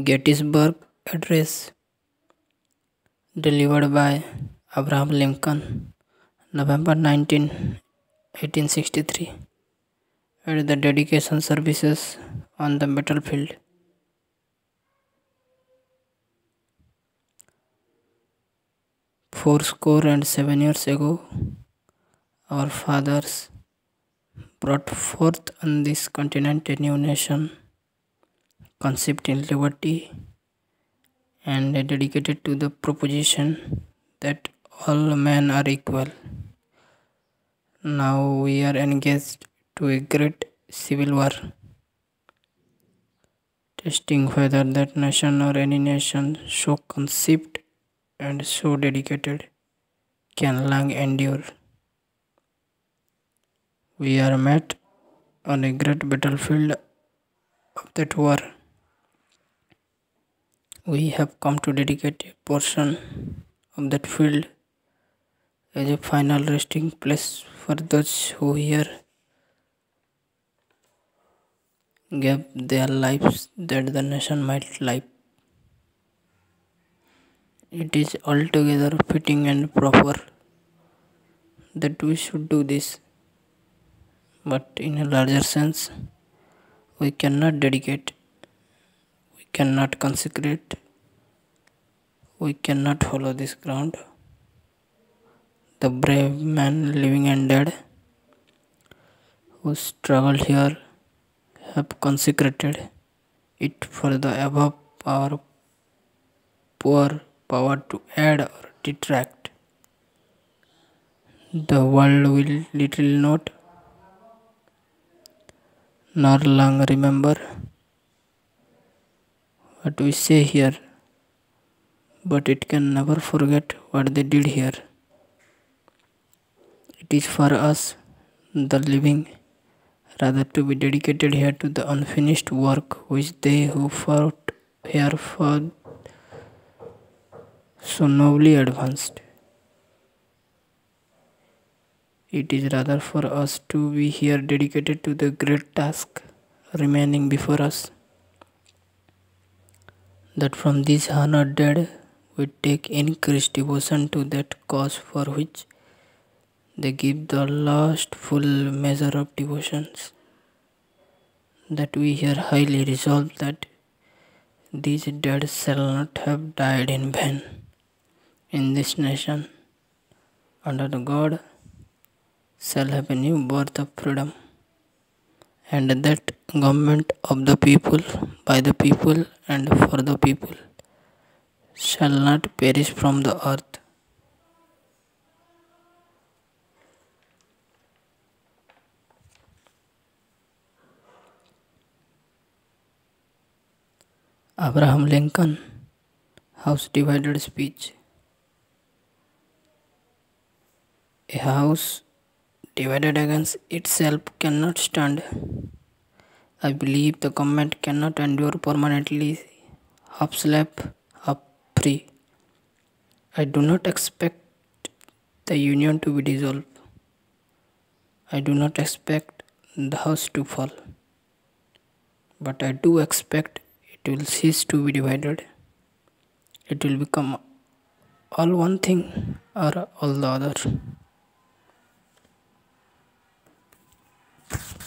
Gettysburg Address delivered by Abraham Lincoln, November 19, 1863, at the dedication services on the battlefield. Fourscore and 7 years ago, our fathers brought forth on this continent a new nation, conceived in liberty and dedicated to the proposition that all men are equal. Now we are engaged to a great civil war, testing whether that nation or any nation so conceived and so dedicated can long endure. We are met on a great battlefield of that war. We have come to dedicate a portion of that field as a final resting place for those who here gave their lives that the nation might live. It is altogether fitting and proper that we should do this, but in a larger sense, we cannot dedicate, we cannot consecrate, we cannot follow this ground. The brave men, living and dead, who struggled here, have consecrated it for the above poor power to add or detract. The world will little note nor long remember what we say here, but it can never forget what they did here. It is for us, the living, rather to be dedicated here to the unfinished work which they who fought here for so nobly advanced. It is rather for us to be here dedicated to the great task remaining before us, that from these honored dead we take increased devotion to that cause for which they give the last full measure of devotions, that we here highly resolve that these dead shall not have died in vain in this nation, under the God shall have a new birth of freedom, and that government of the people, by the people, and for the people shall not perish from the earth. Abraham Lincoln, House Divided Speech. A house divided against itself cannot stand. I believe the government cannot endure permanently, half slave, half free. I do not expect the union to be dissolved. I do not expect the house to fall. But I do expect it will cease to be divided. It will become all one thing or all the other.